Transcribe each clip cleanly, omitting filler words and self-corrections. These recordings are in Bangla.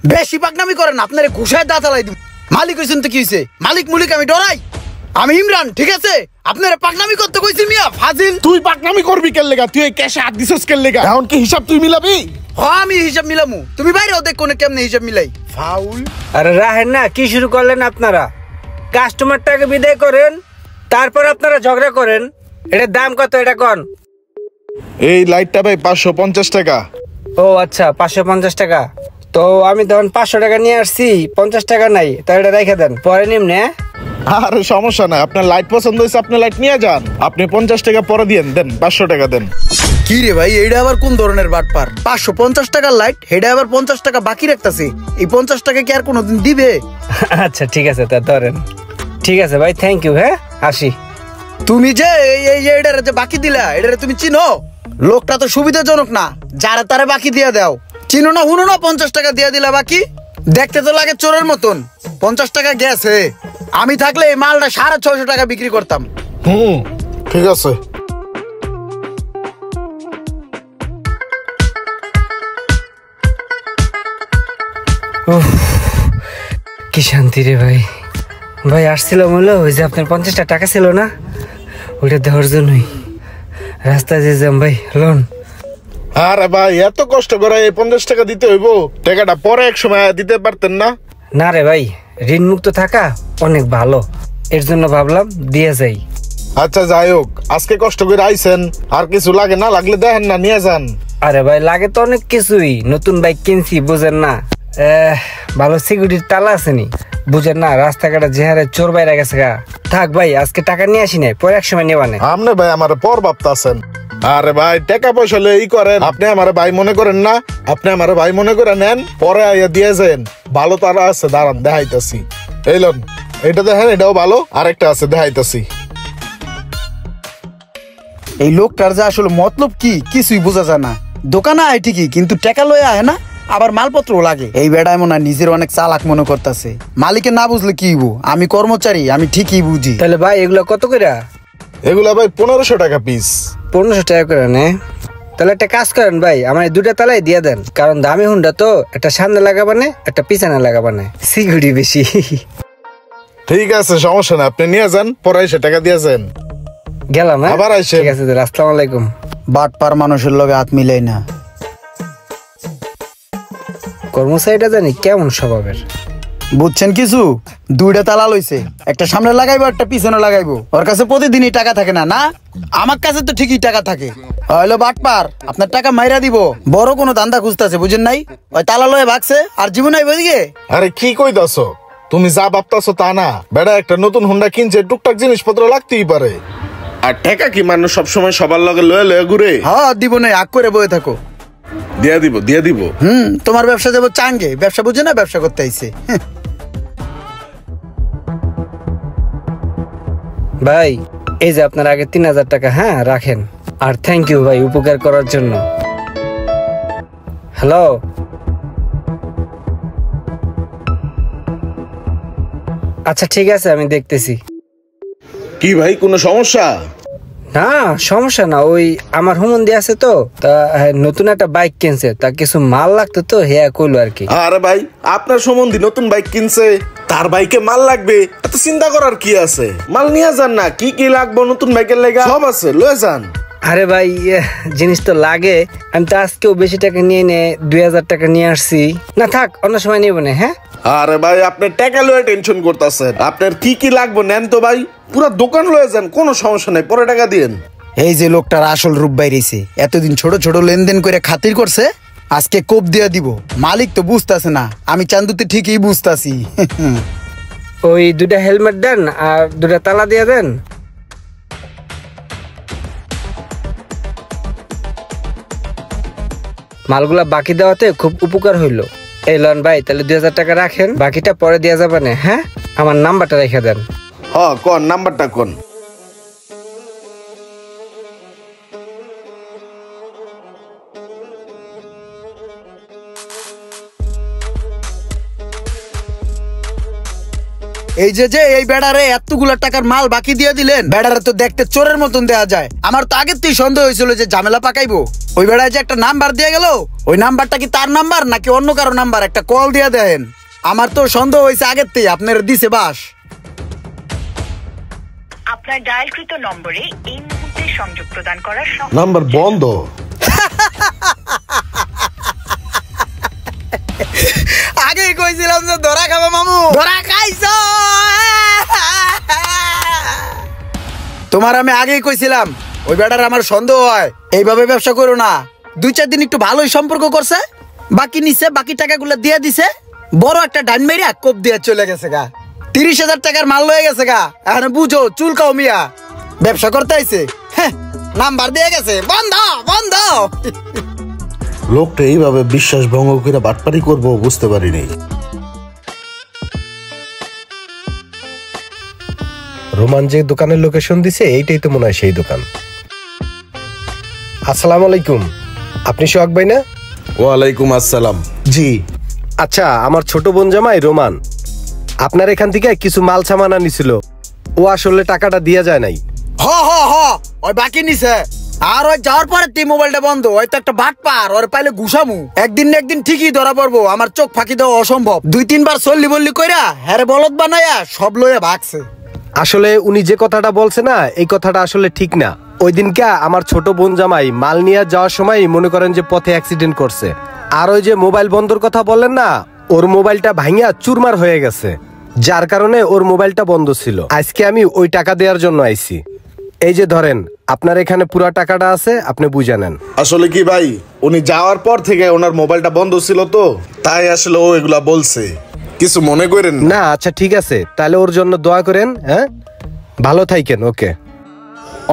বেশি পাকনামি করেন, আপনারে ঘুষায় দাঁত আলাই দিব। মালিক হইছেন তো কি হইছে? মালিক মুলিক আমি ডরাই? আমি ইমরান, ঠিক আছে? আপনারে পাকনামি করতে কইছি মিয়া, ফাজিল। তুই পাকনামি করবি কেন লেগা? তুই এই ক্যাশে হাত দিছস কেন লেগা? এখন কি হিসাব তুই মিলাবি? আমি হিসাব মিলামু, তুমি বাইরেও দেখ কোনে কেমনে হিসাব মিলাই। ফাউল। আরে রাহেন না, কি শুরু করলেন আপনারা? কাস্টমারটাকে বিদায় করেন, তারপর আপনারা ঝগড়া করেন। এটার দাম কত এটা কোন? এই লাইটটা ভাই 550 টাকা। ও আচ্ছা, 550 টাকা। তো আমি তখন 500 টাকা নিয়ে আসছি, 50 টাকা নাই, তো এটা রেখে দেন, পরে নিমনে। আরে সমস্যা নাই, আপনার লাইট পছন্দ হয়েছে আপনি লাইট নিয়ে যান। আপনি 50 টাকা পরে দেন 500 টাকা দেন। কি রে ভাই, এইটা আবার কোন ধরনের বাটপার? 550 টাকার লাইট, হেডা আবার 50 টাকা বাকি রাখতাছে। এই 50 টাকা কি আর কোনোদিন দিবে? আচ্ছা ঠিক আছে, তা ধরেন। ঠিক আছে ভাই, থ্যাংক ইউ। হ্যাঁ, আসি। তুমি যে এইটারে যে বাকি দিলা, এটারে তুমি চিনো? লোকটা তো সুবিধাজনক না, যারা তারে বাকি দিয়া দাও। চিনো না হুনো না, 50 টাকা দিয়া দিলা বাকি। দেখতে তো লাগে চোরের মতন। 50 টাকা গেছে। আমি থাকলে এই মালটা 650 টাকা বিক্রি করতাম। ঠিক আছে। কি শান্তি রে ভাই। ভাই আসছিল বললো, ওই যে আপনার 50 টাকা ছিল না, ওইটা দেওয়ার জন্যই রাস্তায় যে যাম ভাই। লোন। আরে ভাই, এত কষ্ট করে এই 50 টাকা দিতে হইব? টাকাটা পরে এক সময় দিতে পারতেন না? না রে ভাই, ঋণ মুক্ত থাকা অনেক ভালো, এর জন্য ভাবলাম দিয়ে যাই। আচ্ছা যাই হোক, আজকে কষ্ট করে আইছেন, আর কিছু লাগে না লাগলে দেখেন না নিয়ে যান। আরে ভাই লাগে তো অনেক কিছুই, নতুন বাইক কিনছি বুঝেন না। ভালো সিকিউরিটির তালা আসেনি বুঝেন না, রাস্তাঘাটে যে হারে চোর বাইরে গেছে গা। থাক ভাই, আজকে টাকা নিয়ে আসি নাই, পরে এক সময় নেবানে। আপনি ভাই আমার পর ভাবতাছেন। আরে ভাই, টাকা পয়সা হলে ই করেন, আপনি আমার ভাই মনে করেন না? আপনি আমার ভাই মনে করে নেন, পরে আইয়া দিয়ে যান। ভালো তারা আছে, দাঁড়ান দেখাইতাছি। এই লোন, এটা দেখেন, এটাও ভালো, আরেকটা আছে দেখাইতাছি। এই লোকটার যে আসলে মতলব কি কিছুই বোঝা যায় না। দোকানে আয় ঠিকই, কিন্তু টাকা লয়ে আয় না, আবার মালপত্র লাগে। এই বেড়ায় মনে হয় নিজের অনেক চালাক মনে করতেছে। মালিকে না বুঝলে কি হইব? আমি কর্মচারী, আমি ঠিকই বুঝি। তাহলে ভাই এগুলো কত করে? এগুলা ভাই 1500 টাকা পিস। 1500 টাকা করে নে। তাহলে একটা কাজ করেন ভাই, আমার দুটা তালাই দিয়ে দেন, কারণ দামি হুন্ডা তো, একটা সামনে লাগাবানে একটা পিছনে লাগাবানে, সিকিউরিটি বেশি। ঠিক আছে, সমস্যা না, আপনি নিয়ে যান, পরে এসে টাকা দিয়ে যান। গেলাম। আবার আইসেন। ঠিক আছে, আসসালামু আলাইকুম। বাটপার মানুষের লগে হাত মিলাই না। কর্মচারীটা জানি কেমন স্বভাবের। বুঝছেন কিছু? দুইটা তালা লইছে, একটা সামনে লাগাইবো, একটা পিছনে লাগাইবো। ওর কাছে প্রতিদিনই টাকা থাকে না? না, আমার কাছে তো ঠিকই টাকা থাকে। হইলো বাটপার, আপনার টাকা মাইরা দিব। বড় কোনো দান্দা খুঁজতেছে, বুঝেন নাই? ওই তালা লয়ে ভাগছে, আর জীবন আইব দিকে। আরে কি কইতাছো? তুমি যা ভাবতাছো তা না। বেড়া একটা নতুন হুন্ডা কিনছে, টুকটাক জিনিসপত্র লাগতেই পারে। আর টাকা কি মানুষ সবসময় সবার লগে লয়ে লয়ে ঘুরে? হ্যাঁ দিব না, আগ করে বয়ে থাকো। দিয়ে দিব। তোমার ব্যবসা যাবো চাঙ্গে, ব্যবসা বুঝে না, ব্যবসা করতে আইছে। ভাই এই যে আপনার আগে 3000 টাকা, হ্যাঁ রাখেন। আর থ্যাংক ইউ ভাই উপকার করার জন্য। হ্যালো, আচ্ছা ঠিক আছে, আমি দেখতেছি। কি ভাই, কোনো সমস্যা? না সমস্যা না, ওই আমার হুমন্দি আছে তো, তা নতুন একটা বাইক কিনছে, তা কিছু মাল লাগতো তো, হ্যাঁ কইলো আর কি। আরে ভাই, আপনার সম্বন্ধে নতুন বাইক কিনছে, তার বাইকে মাল লাগবে, এত চিন্তা করার কি আছে? মাল নিয়ে যান না, কি কি লাগবে নতুন বাইকের লাগা সব আছে, লয়ে যান। আরে ভাই জিনিস তো লাগে, আমি তো আজকেও বেশি টাকা নিয়ে 2000 টাকা নিয়ে আসছি। না থাক, অন্য সময় নিব না। হ্যাঁ আরে ভাই, আপনি টাকা লয়ে টেনশন করতেছেন, আপনার কি কি লাগবে নেন তো ভাই, পুরো দোকান লয়ে যান, কোনো সমস্যা নাই, পরে টাকা দিয়েন। এই যে লোকটার আসল রূপ বাইরেছে, এতদিন ছোট ছোট লেনদেন করে খাতির করছে, আজকে কোপ দিয়া দিব। মালিক তো বুঝতাছে না, আমি চান্দুতে ঠিকই বুঝতাছি। ওই দুটা হেলমেট দেন আর দুটা তালা দিয়ে দেন। মালগুলা বাকি দেওয়াতে খুব উপকার হইলো। এই লন ভাই, তাহলে 2000 টাকা রাখেন, বাকিটা পরে দেওয়া যাবে না। হ্যাঁ, আমার নাম্বারটা রেখে দেন। কোন নাম্বারটা কোন? এই বেড়ারে এতগুলা টাকার মাল বাকি দিয়ে দিলেন, বেড়ারে তো দেখতে চোরের মতন দেয়া যায়। আমার তো আগের থেকে সন্দেহ হয়েছিল যে ঝামেলা পাকাইবো। ওই বেড়ায় যে একটা নাম্বার দিয়ে গেল, ওই নাম্বারটা কি তার নাম্বার নাকি অন্য কারো নাম্বার, একটা কল দিয়ে দেন। আমার তো সন্দেহ হয়েছে আগের থেকে, আপনার দিছে বাস। আপনার ডায়ালকৃত নম্বরে এই মুহূর্তে সংযোগ প্রদান করার নাম্বার বন্ধ। আগেই কইছিলাম যে ধরা খাবো মামু, ধরা খাইছো। তোমার আমি আগেই কইছিলাম ওই বেটার আমার সন্দেহ হয়, এইভাবে ব্যবসা করো না। 2-4 দিন একটু ভালোই সম্পর্ক করছে, বাকি নিছে, বাকি টাকাগুলো দিয়ে দিছে, বড় একটা ডান মেরিয়া কোপ দিয়ে চলে গেছে গা। 30,000 টাকার মাল লয়ে গেছে গা। এখন বুঝো চুলকাও মিয়া, ব্যবসা করতে আইছে। নাম্বার দিয়ে গেছে, বন্ধ বন্ধ। লোকটা এইভাবে বিশ্বাস ভঙ্গ করে বাটপারি করবো বুঝতে পারিনি। রোমান যে দোকানের লোকেশন দিছে এইটাই তো মনে হয় সেই দোকান। আসসালামু আলাইকুম, আপনি সোহাগ ভাই না? ওয়ালাইকুম আসসালাম। জি। আচ্ছা, আমার ছোট বোন জামাই রোমান আপনার এখান থেকে কিছু মাল সামান আনিছিল, ও আসলে টাকাটা দিয়া যায় নাই। হ হ হ, ওই বাকি নিছে। আর ওই যাওয়ার পরে তুই মোবাইলটা বন্ধ, ওই তো একটা বাট পার, ওর পাইলে ঘুষামু। একদিন না একদিন ঠিকই ধরা পড়বো, আমার চোখ ফাঁকি দেওয়া অসম্ভব। 2-3 বার চল্লি বললি কইরা হ্যারে বলদ বানায়া সব লইয়া ভাগছে। আসলে উনি যে কথাটা বলছে না, এই কথাটা আসলে ঠিক না। ওই দিনকে আমার ছোট বোন জামাই মাল নিয়ে যাওয়ার সময় মনে করেন যে পথে অ্যাক্সিডেন্ট করছে। আর ওই যে মোবাইল বন্ধর কথা বললেন না, ওর মোবাইলটা ভাঙিয়া চুরমার হয়ে গেছে, যার কারণে ওর মোবাইলটা বন্ধ ছিল। আজকে আমি ওই টাকা দেওয়ার জন্য আইছি। এই যে ধরেন, আপনার এখানে পুরো টাকাটা আছে, আপনি বুঝে নেন। আসলে কি ভাই, উনি যাওয়ার পর থেকে ওনার মোবাইলটা বন্ধ ছিল তো, তাই আসলে ও এগুলা বলছে, কিছু মনে করেন না। না আচ্ছা ঠিক আছে, তাহলে ওর জন্য দোয়া করেন। হ্যাঁ, ভালো থাকেন। ওকে।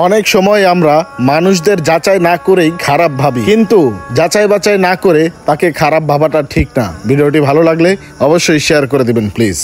অনেক সময় আমরা মানুষদের যাচাই না করেই খারাপ ভাবি, কিন্তু যাচাই বাছাই না করে তাকে খারাপ ভাবাটা ঠিক না। ভিডিওটি ভালো লাগলে অবশ্যই শেয়ার করে দিবেন প্লিজ।